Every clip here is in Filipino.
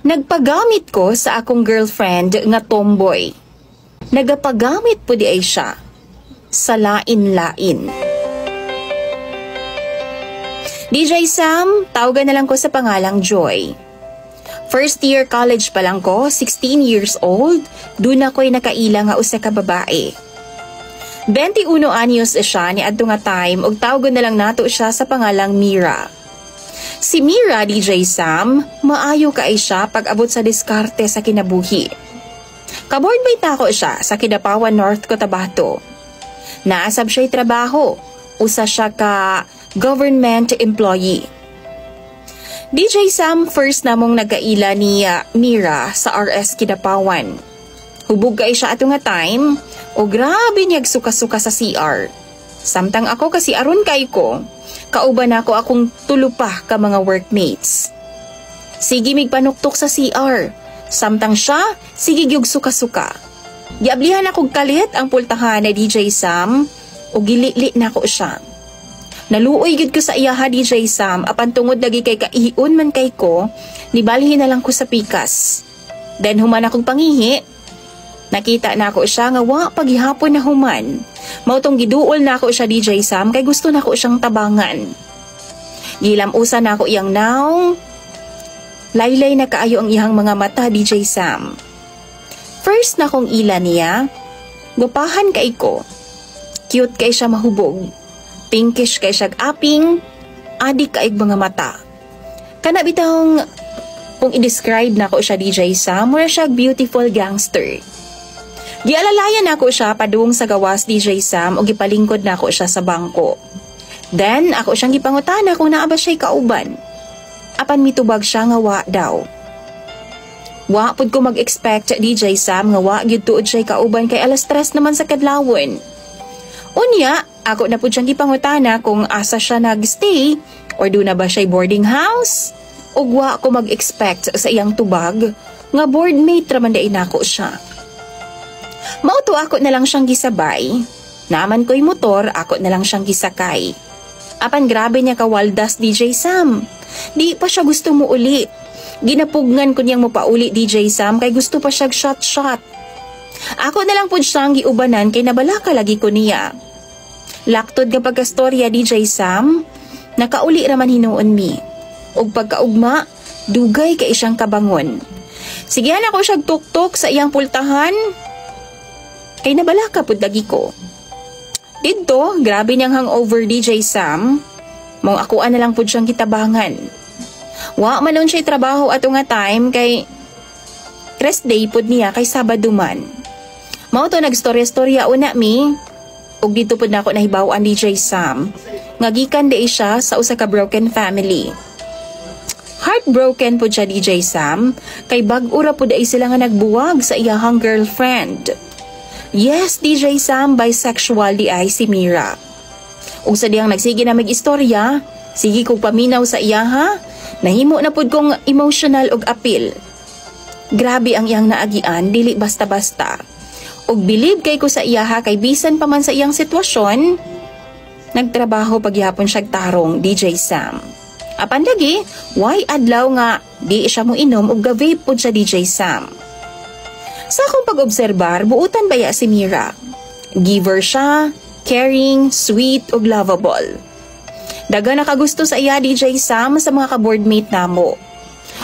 Nagpagamit ko sa akong girlfriend nga tomboy. Nagapagamit po di ay siya sa lain-lain. DJ Sam, tawagan na lang ko sa pangalang Joy. First year college pa lang ko, 16 years old, dun ako'y nakaila nga usa ka babae. 21 anyos siya ni adto nga time ug tawagan na lang nato siya sa pangalang Mira. Si Mira, DJ Sam, maayo kaay siya pag-abot sa diskarte sa kinabuhi. Kaboard ako siya sa Kidapawan, North Cotabato. Naasab siya'y trabaho, usa siya ka government employee. DJ Sam, first namong nagkaila ni Mira sa RS Kidapawan. Hubog kay siya ato nga time, o grabe niyag suka-suka sa CR. Samtang ako kasi aron kay ko, kauban ako akong tulupa ka mga workmates. Sige mig panuktok sa CR, samtang siya, sige gyug suka-suka. Giablihan akong kalit ang pultahan ni DJ Sam, o gilili na ko siya. Naluoy gid ko sa iya ha, DJ Sam, apan tungod lagi kay kaihion man kay ko, nibalhin na lang ko sa pikas. Then human akong pangihi, nakita na ako siya nga wa paghihapon na human. Mautong giduol na ako siya, DJ Sam, kay gusto na ako siyang tabangan. Gilamusa na ako iyang naong, laylay na kaayo ang iyang mga mata, DJ Sam. First na kong ila niya, gupahan kay ko. Cute kay siya mahubog. Pinkish kay siyag aping, adik kaig mga mata. Kana bitang, kung i-describe na ko siya, DJ Sam, mura siyag beautiful gangster. Gialalayan ako siya padung sa gawas, DJ Sam, o gipalingkod na ako siya sa bangko. Then, ako siyang gipangutana kung naaba siya'y kauban. Apan mitubag siya nga wa daw. Wa pud ko mag-expect, DJ Sam, nga wa gyud tuod siya'y kauban kay alas 3 naman sa kadlawon. Unya, ako na po siyang ipangutana kung asa siya nag-stay or doon na ba siya'y boarding house. Ugwa ako mag-expect sa iyang tubag nga boardmate raman dain ako siya. Mauto ako na lang siyang gisabay. Naman ko'y motor, ako na lang siyang gisakay. Apan grabe niya kawaldas, DJ Sam. Di pa siya gusto mo uli. Ginapugnan ko niyang mapauli, DJ Sam, kay gusto pa siyang shot-shot. Ako na lang po siyang giubanan kay nabalaka lagi ko niya. Laktod nga pagkastorya, DJ Sam, nakauli raman hinuon mi. Og pagkaugma, dugay kay siyang kabangon. Sigihan ako siyang tuktok sa iyang pultahan, kay nabalaka pud lagi ko. Dito, grabe niyang hangover, DJ Sam. Mong akuan na lang pud siyang kitabangan. Wa manon siya'y trabaho ato nga time kay rest day pud niya kay Sabado man. Mao to nagstorya-storya una mi. Ug dito pud nako nahibaw-an, DJ Sam, nga gikan di siya sa usa ka broken family. Heartbroken pud siya, DJ Sam, kay bag-o ra pud ay sila nga nagbuwag sa iyahang girlfriend. Yes, DJ Sam, bisexual di ay si Mira. Ug sa diyang nagsige na mag-istorya, sige kong paminaw sa iya ha, nahimo na pud kong emotional og appeal. Grabe ang iyang naagian, dili basta-basta. Og bilib kay ko sa iya ha, kay bisan pa man sa iyang sitwasyon, nagtrabaho pagyapon siyag tarong, DJ Sam. Apan lagi, why adlaw nga di siya mo inom og ga-vape pod sa DJ Sam. Sa akong pag-obserbar, buutan baya si Mira. Giver siya, caring, sweet ug lovable. Daga nakagusto sa iya, DJ Sam, sa mga ka-boardmate namo.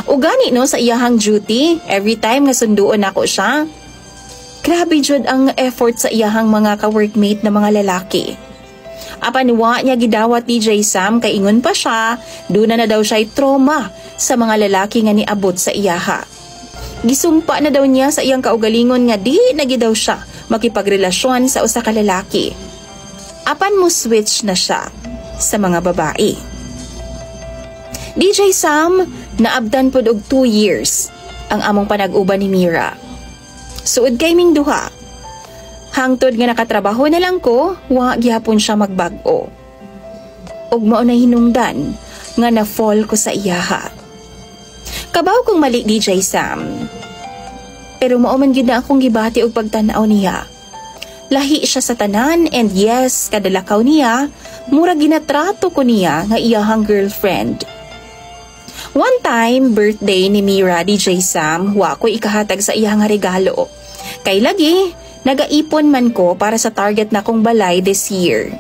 O gani no sa iyahang duty, every time nga sunduon ako siya, grabe jud ang effort sa iyahang mga ka-workmate na mga lalaki. Apan wa niya gidawat, DJ Sam, kay ingon pa siya, doon na daw siya'y trauma sa mga lalaki nga niabot sa iyaha. Gisumpa na daw niya sa iyang kaugalingon nga di na daw siya makipagrelasyon sa usa ka lalaki. Apan mo switch na siya sa mga babae. DJ Sam, naabdan pod og 2 years ang among panag-uban ni Mira. Suod kay ming duha. Hangtod nga nakatrabaho na lang ko, wa gyapon siya magbag-o. Og mao na hinungdan nga na-fall ko sa iyaha. Kabaw kong mali, DJ Sam. Pero mao man gyud na akong gibati og pagtan-aw niya. Lahi siya sa tanan and yes, kadalakaw niya, mura ginatrato ko niya nga iyahang girlfriend. One time, birthday ni Mira DJ Sam, wa ko ikahatag sa iya nga regalo. Kay lagi, nagaipon man ko para sa target na kong balay this year.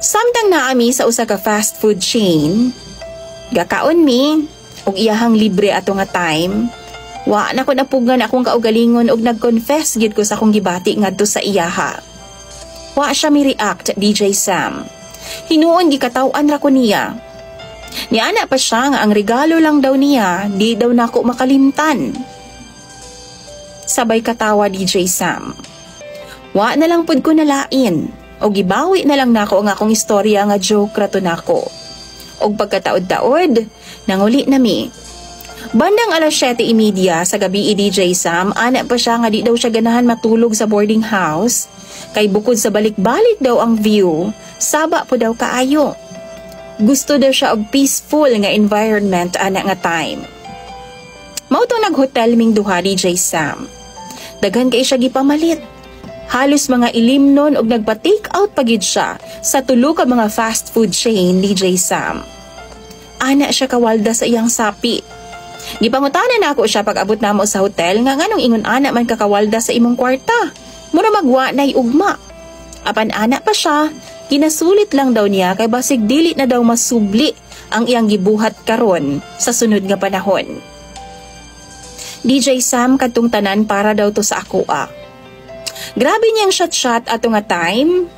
Samtang naami sa usa ka fast food chain, gakaon mi, og iyahang libre ato nga time, wa na ko napugan akong kaugalingon og nag-confess gid ko sa akong gibati ngadto sa iyaha. Wa siya mi react DJ Sam. Hinuon gikatawan ra ko niya. Niana pa siya nga ang regalo lang daw niya, di daw nako makalimtan. Sabay katawa DJ Sam. Wa na lang pud ko nalain, o gibawi na lang nako ang akong istorya nga joke rato nako. Og pagkataod-taod, nanguli nami. Bandang alas 7:30 sa gabi DJ Sam, ana pa siya nga di daw siya ganahan matulog sa boarding house, kay bukod sa balik-balik daw ang view, saba po daw kaayo. Gusto daw siya og peaceful nga environment ana nga time. Mao to nag-hotel ming duha DJ Sam. Daghan kay siya gipamalit. Halos mga ilimnon og nagpa-take out pagid siya sa tulo ka mga fast food chain DJ Sam. Ana siya kawalda sa iyang sapi. Gipangutanan na ako siya pag abot namo sa hotel nga nganong ingon ana man kakawalda sa imong kwarta. Mura magwa nay ugma. Apan ana pa siya, kinasulit lang daw niya kay basig dili na daw masubli ang iyang gibuhat karon sa sunod nga panahon. DJ Sam kadtong tanan para daw to sa ako Grabe niyang shot-shot ato nga time.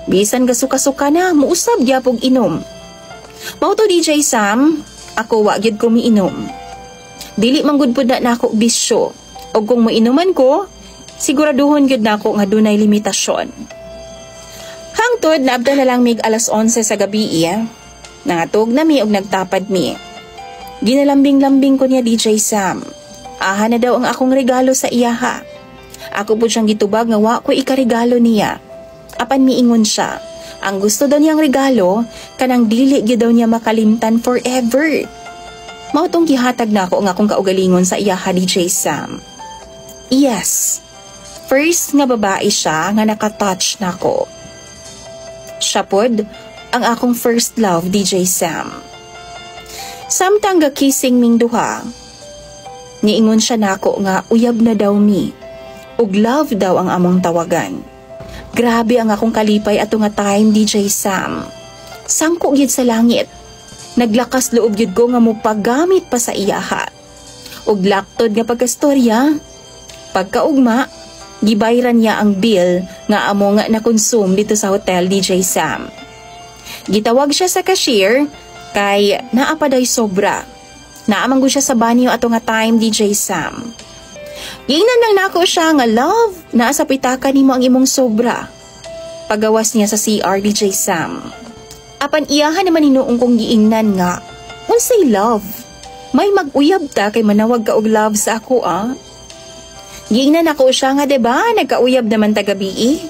Bisan gasuka-suka na, muusab gyapog inom. Mao to DJ Sam, ako wa gyud ko miinom. Dili man gud pud na ako bisyo. Og kung moinuman ko, siguraduhon gyud nako nga dunay limitasyon. Hangtod naabda na lang mig alas 11 sa gabi Nangatog na mi og nagtapad mi. Ginalambing-lambing ko niya DJ Sam. Aha na daw ang akong regalo sa iyaha. Ako po siyang gitubag nga wa ko ikaregalo niya. Apan miingon siya, ang gusto daw niyang regalo, kanang dili gyud daw niya makalimtan forever. Mao tong gihatag nako nga akong kaugalingon sa iyaha DJ Sam. Yes. First nga babae siya nga nakatouch nako. Siya pod ang akong first love DJ Sam. Samtang ga-kissing ming duha, niingon siya nako nga uyab na daw mi. Ug love daw ang among tawagan. Grabe ang akong kalipay ato nga time DJ Sam. Sangko gyud sa langit. Naglakas loob gyud ko nga mopagamit pa sa iyaha. Ug laktod nga pagkastorya, pagkaugma, gibayran niya ang bill nga amo nga na-consume dito sa hotel DJ Sam. Gitawag siya sa cashier kay naapaday sobra. Naamang siya sa banyo ato nga time DJ Sam. Giingnan lang nako siya nga love, naa sa pitaka nimo ang imong sobra. Pagawas niya sa CR DJ Sam. Apan iyahan naman hinuong kong giingnan nga, unsay love? May mag-uyab ta kay manawag ka og love sa ako Giingnan ako siya nga diba, nagkauyab naman ta gabi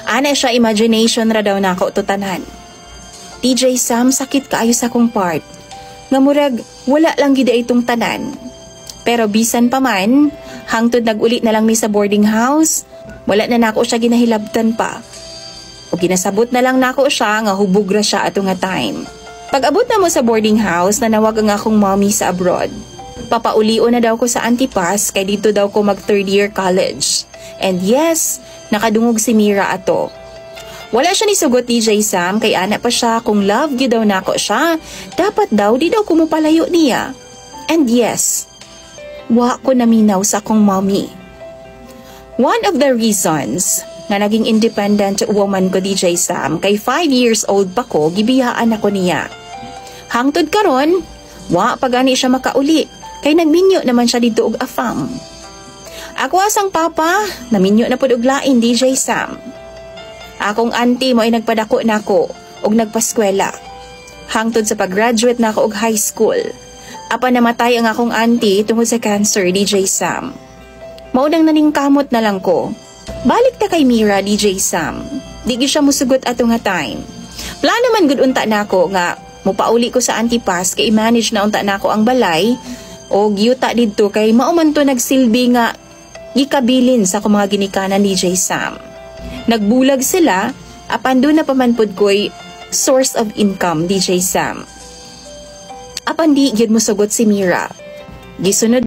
Ana siya imagination ra daw nako tutanan. DJ Sam, sakit kaayo sa akong part. Nga murag, wala lang gid itong tanan. Pero bisan pa man, hangtod nag-ulit na lang mi sa boarding house, wala na nako siya ginahilabtan pa. O ginasabot na lang nako siya nga hubog ra siya ato nga time. Pag abot na mo sa boarding house, nanawag ang akong mommy sa abroad. Papaulio na daw ko sa Antipas kay dito daw ko mag 3rd year college. And yes, nakadungog si Mira ato. Wala siya ni sugot DJ Sam kay ana pa siya kung love gyud daw nako siya, dapat daw di daw ko mopalayo niya. And yes, wa ko naminaw sa akong mommy. One of the reasons nga naging independent woman ko DJ Sam kay 5 years old pa ko, gibiyaan ako niya. Hangtod karon, wa pa gani siya makauli kay nagminyo naman siya dito og afam. Ako asang papa, naminyo na pud og lain DJ Sam. Akong auntie mo ay nagpadako nako og nagpaskwela. Hangtod sa pag-graduate nako og high school. Apa namatay ang akong auntie tungod sa cancer, DJ Sam. Maunang naningkamot na lang ko. Balik ta kay Mira, DJ Sam. Di siya musugot ato nga time. Plano man gud unta nako nga mupauli ko sa Antipas kay i-manage na unta nako ang balay o giyuta didto kay mauman to nagsilbi nga gikabilin sa akong mga ginikanan DJ Sam. Nagbulag sila, apan doon na pamanpod ko'y source of income DJ Sam. Apan di gyud mosugot si Mira. Gisunod